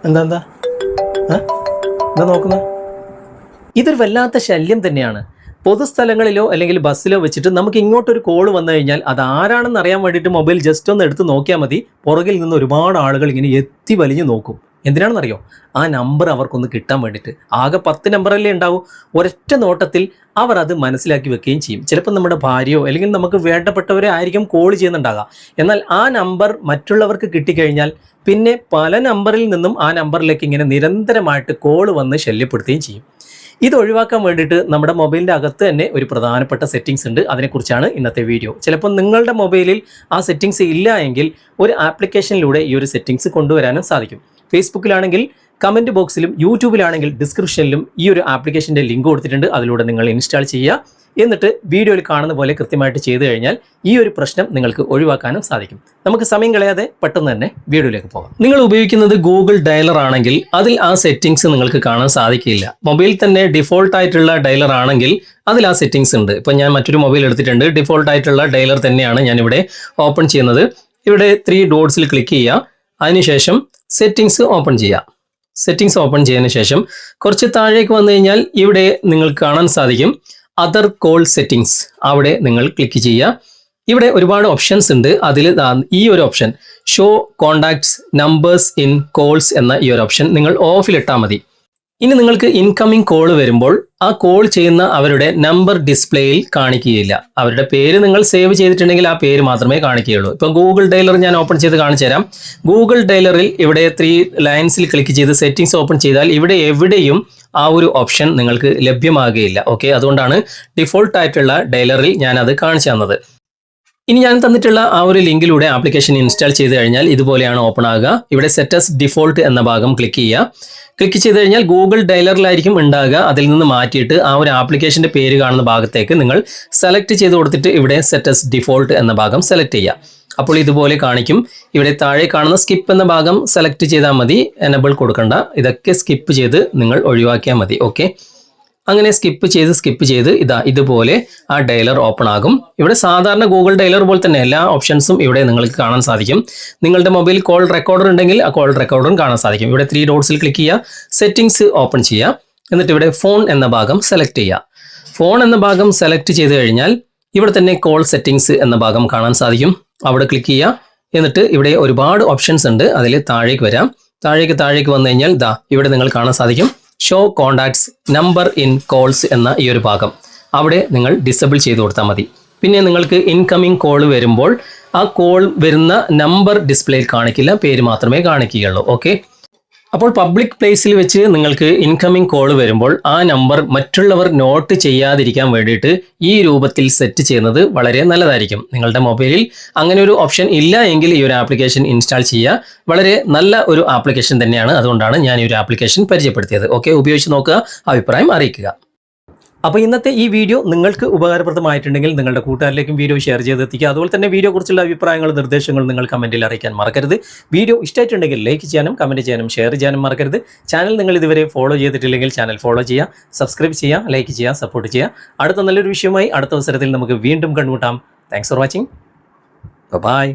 എന്താ എന്താ എന്താ നോക്കുന്നത്? ഇതൊരു വല്ലാത്ത ശല്യം തന്നെയാണ്. പൊതുസ്ഥലങ്ങളിലോ അല്ലെങ്കിൽ ബസ്സിലോ വെച്ചിട്ട് നമുക്ക് ഇങ്ങോട്ടൊരു കോൾ വന്നു കഴിഞ്ഞാൽ അത് ആരാണെന്ന് അറിയാൻ വേണ്ടിയിട്ട് മൊബൈൽ ജസ്റ്റ് ഒന്ന് എടുത്ത് നോക്കിയാൽ മതി. പുറകിൽ നിന്ന് ഒരുപാട് ആളുകൾ ഇങ്ങനെ എത്തി വലിഞ്ഞു നോക്കും. എന്തിനാണെന്നറിയോ? ആ നമ്പർ അവർക്കൊന്ന് കിട്ടാൻ വേണ്ടിയിട്ട്. ആകെ 10 നമ്പറല്ലേ ഉണ്ടാവും. ഒരൊറ്റ നോട്ടത്തിൽ അവർ അത് മനസ്സിലാക്കി വെക്കുകയും ചെയ്യും. ചിലപ്പോൾ നമ്മുടെ ഭാര്യയോ അല്ലെങ്കിൽ നമുക്ക് വേണ്ടപ്പെട്ടവരെ ആയിരിക്കും കോൾ ചെയ്യുന്നുണ്ടാകാം. എന്നാൽ ആ നമ്പർ മറ്റുള്ളവർക്ക് കിട്ടിക്കഴിഞ്ഞാൽ പിന്നെ പല നമ്പറിൽ നിന്നും ആ നമ്പറിലേക്ക് ഇങ്ങനെ നിരന്തരമായിട്ട് കോൾ വന്ന് ശല്യപ്പെടുത്തുകയും ചെയ്യും. ഇത് ഒഴിവാക്കാൻ വേണ്ടിയിട്ട് നമ്മുടെ മൊബൈലിൻ്റെ അകത്ത് തന്നെ ഒരു പ്രധാനപ്പെട്ട സെറ്റിങ്സ് ഉണ്ട്. അതിനെക്കുറിച്ചാണ് ഇന്നത്തെ വീഡിയോ. ചിലപ്പോൾ നിങ്ങളുടെ മൊബൈലിൽ ആ സെറ്റിങ്സ് ഇല്ല എങ്കിൽ ഒരു ആപ്ലിക്കേഷനിലൂടെ ഈ ഒരു സെറ്റിങ്സ് കൊണ്ടുവരാനും സാധിക്കും. ഫേസ്ബുക്കിലാണെങ്കിൽ കമൻറ്റ് ബോക്സിലും യൂട്യൂബിലാണെങ്കിൽ ഡിസ്ക്രിപ്ഷനിലും ഈ ഒരു ആപ്ലിക്കേഷൻ്റെ ലിങ്ക് കൊടുത്തിട്ടുണ്ട്. അതിലൂടെ നിങ്ങൾ ഇൻസ്റ്റാൾ ചെയ്യുക. എന്നിട്ട് വീഡിയോയിൽ കാണുന്ന പോലെ കൃത്യമായിട്ട് ചെയ്തു കഴിഞ്ഞാൽ ഈ ഒരു പ്രശ്നം നിങ്ങൾക്ക് ഒഴിവാക്കാനും സാധിക്കും. നമുക്ക് സമയം കളയാതെ പെട്ടെന്ന് തന്നെ വീഡിയോയിലേക്ക് പോകാം. നിങ്ങൾ ഉപയോഗിക്കുന്നത് ഗൂഗിൾ ഡയലർ ആണെങ്കിൽ അതിൽ ആ സെറ്റിങ്സ് നിങ്ങൾക്ക് കാണാൻ സാധിക്കില്ല. മൊബൈൽ തന്നെ ഡിഫോൾട്ട് ആയിട്ടുള്ള ഡയലർ ആണെങ്കിൽ അതിൽ ആ സെറ്റിങ്സ് ഉണ്ട്. ഇപ്പം ഞാൻ മറ്റൊരു മൊബൈൽ എടുത്തിട്ടുണ്ട്. ഡിഫോൾട്ട് ആയിട്ടുള്ള ഡയലർ തന്നെയാണ് ഞാനിവിടെ ഓപ്പൺ ചെയ്യുന്നത്. ഇവിടെ 3 ഡോട്ട്സിൽ ക്ലിക്ക് ചെയ്യുക. അതിനുശേഷം സെറ്റിങ്സ് ഓപ്പൺ ചെയ്യുക. സെറ്റിങ്സ് ഓപ്പൺ ചെയ്തതിന് ശേഷം കുറച്ച് താഴേക്ക് വന്നു കഴിഞ്ഞാൽ ഇവിടെ നിങ്ങൾക്ക് കാണാൻ സാധിക്കും അതർ കോൾ സെറ്റിങ്സ്. അവിടെ നിങ്ങൾ ക്ലിക്ക് ചെയ്യുക. ഇവിടെ ഒരുപാട് ഓപ്ഷൻസ് ഉണ്ട്. അതിൽ ഈ ഒരു option show contacts numbers in calls എന്ന ഈ ഒരു ഓപ്ഷൻ നിങ്ങൾ ഓഫിലിട്ടാൽ മതി. ഇനി നിങ്ങൾക്ക് ഇൻകമിംഗ് കോൾ വരുമ്പോൾ ആ കോൾ ചെയ്യുന്ന അവരുടെ നമ്പർ ഡിസ്പ്ലേയിൽ കാണിക്കുകയില്ല. അവരുടെ പേര് നിങ്ങൾ സേവ് ചെയ്തിട്ടുണ്ടെങ്കിൽ ആ പേര് മാത്രമേ കാണിക്കുകയുള്ളൂ. ഇപ്പം ഗൂഗിൾ ഡയലർ ഞാൻ ഓപ്പൺ ചെയ്ത് കാണിച്ചു തരാം. ഗൂഗിൾ ഡയലറിൽ ഇവിടെ 3 ലൈൻസിൽ ക്ലിക്ക് ചെയ്ത് സെറ്റിങ്സ് ഓപ്പൺ ചെയ്താൽ ഇവിടെ എവിടെയും ആ ഒരു ഓപ്ഷൻ നിങ്ങൾക്ക് ലഭ്യമാകുകയില്ല. ഓക്കെ, അതുകൊണ്ടാണ് ഡിഫോൾട്ട് ആയിട്ടുള്ള ഡയലറിൽ ഞാൻ അത് കാണിച്ചു തന്നത്. ഇനി ഞാൻ തന്നിട്ടുള്ള ആ ഒരു ലിങ്കിലൂടെ ആപ്ലിക്കേഷൻ ഇൻസ്റ്റാൾ ചെയ്ത് കഴിഞ്ഞാൽ ഇതുപോലെയാണ് ഓപ്പൺ ആകുക. ഇവിടെ സെറ്റസ് ഡിഫോൾട്ട് എന്ന ഭാഗം ക്ലിക്ക് ചെയ്യുക. ക്ലിക്ക് ചെയ്ത് കഴിഞ്ഞാൽ ഗൂഗിൾ ഡയലറിലായിരിക്കും ഉണ്ടാകുക. അതിൽ നിന്ന് മാറ്റിയിട്ട് ആ ഒരു ആപ്ലിക്കേഷൻ്റെ പേര് കാണുന്ന ഭാഗത്തേക്ക് നിങ്ങൾ സെലക്ട് ചെയ്ത് കൊടുത്തിട്ട് ഇവിടെ സെറ്റസ് ഡിഫോൾട്ട് എന്ന ഭാഗം സെലക്ട് ചെയ്യുക. അപ്പോൾ ഇതുപോലെ കാണിക്കും. ഇവിടെ താഴെ കാണുന്ന സ്കിപ്പ് എന്ന ഭാഗം സെലക്ട് ചെയ്താൽ മതി. എനബിൾ കൊടുക്കണ്ട. ഇതൊക്കെ സ്കിപ്പ് ചെയ്ത് നിങ്ങൾ ഒഴിവാക്കിയാൽ മതി. ഓക്കെ, അങ്ങനെ സ്കിപ്പ് ചെയ്ത് ഇതുപോലെ ആ ഡയലർ ഓപ്പൺ ആകും. ഇവിടെ സാധാരണ ഗൂഗിൾ ഡയലർ പോലെ തന്നെ എല്ലാ ഓപ്ഷൻസും ഇവിടെ നിങ്ങൾക്ക് കാണാൻ സാധിക്കും. നിങ്ങളുടെ മൊബൈൽ കോൾ റെക്കോർഡർ ഉണ്ടെങ്കിൽ ആ കോൾ റെക്കോർഡറും കാണാൻ സാധിക്കും. ഇവിടെ 3 ഡോട്ട്സിൽ ക്ലിക്ക് ചെയ്യുക. സെറ്റിങ്സ് ഓപ്പൺ ചെയ്യുക. എന്നിട്ട് ഇവിടെ ഫോൺ എന്ന ഭാഗം സെലക്ട് ചെയ്യുക. ഫോൺ എന്ന ഭാഗം സെലക്ട് ചെയ്ത് കഴിഞ്ഞാൽ ഇവിടെ തന്നെ കോൾ സെറ്റിങ്സ് എന്ന ഭാഗം കാണാൻ സാധിക്കും. അവിടെ ക്ലിക്ക് ചെയ്യുക. എന്നിട്ട് ഇവിടെ ഒരുപാട് ഓപ്ഷൻസ് ഉണ്ട്. അതിൽ താഴേക്ക് വരാം. താഴേക്ക് വന്നു കഴിഞ്ഞാൽ ഇവിടെ നിങ്ങൾ കാണാൻ സാധിക്കും show contacts number in calls എന്ന ഈ ഒരു ഭാഗം. അവിടെ നിങ്ങൾ ഡിസേബിൾ ചെയ്ത് കൊടുത്താൽ മതി. പിന്നെ നിങ്ങൾക്ക് ഇൻകമിംഗ് കോൾ വരുമ്പോൾ ആ കോൾ വരുന്ന നമ്പർ ഡിസ്പ്ലേയിൽ കാണിക്കില്ല, പേര് മാത്രമേ കാണിക്കുകയുള്ളൂ. ഓക്കെ, അപ്പോൾ പബ്ലിക് പ്ലേസിൽ വെച്ച് നിങ്ങൾക്ക് ഇൻകമിംഗ് കോൾ വരുമ്പോൾ ആ നമ്പർ മറ്റുള്ളവർ നോട്ട് ചെയ്യാതിരിക്കാൻ വേണ്ടിയിട്ട് ഈ രൂപത്തിൽ സെറ്റ് ചെയ്യുന്നത് വളരെ നല്ലതായിരിക്കും. നിങ്ങളുടെ മൊബൈലിൽ അങ്ങനെ ഒരു ഓപ്ഷൻ ഇല്ല എങ്കിൽ ഈ ഒരു ആപ്ലിക്കേഷൻ ഇൻസ്റ്റാൾ ചെയ്യുക. വളരെ നല്ല ഒരു ആപ്ലിക്കേഷൻ തന്നെയാണ്. അതുകൊണ്ടാണ് ഞാൻ ഈ ഒരു ആപ്ലിക്കേഷൻ പരിചയപ്പെടുത്തിയത്. ഓക്കെ, ഉപയോഗിച്ച് നോക്കുക, അഭിപ്രായം അറിയിക്കുക. അപ്പോൾ ഇന്നത്തെ ഈ വീഡിയോ നിങ്ങൾക്ക് ഉപകാരപ്രദമായിട്ടുണ്ടെങ്കിൽ നിങ്ങളുടെ കൂട്ടുകാരിലേക്കും വീഡിയോ ഷെയർ ചെയ്തെത്തിക്കുക. അതുപോലെ തന്നെ വീഡിയോയെക്കുറിച്ചുള്ള അഭിപ്രായങ്ങളും നിർദ്ദേശങ്ങളും നിങ്ങൾ കമൻറ്റിൽ അറിയിക്കാൻ മറക്കരുത്. വീഡിയോ ഇഷ്ടമായിട്ടുണ്ടെങ്കിൽ ലൈക്ക് ചെയ്യാനും കമൻറ്റ് ചെയ്യാനും ഷെയർ ചെയ്യാനും മറക്കരുത്. ചാനൽ നിങ്ങൾ ഇതുവരെ ഫോളോ ചെയ്തിട്ടില്ലെങ്കിൽ ചാനൽ ഫോളോ ചെയ്യുക, സബ്സ്ക്രൈബ് ചെയ്യുക, ലൈക്ക് ചെയ്യുക, സപ്പോർട്ട് ചെയ്യുക. അടുത്ത നല്ലൊരു വിഷയവുമായി അടുത്ത അവസരത്തിൽ നമുക്ക് വീണ്ടും കണ്ടുമുട്ടാം. Thanks for watching. ബൈ.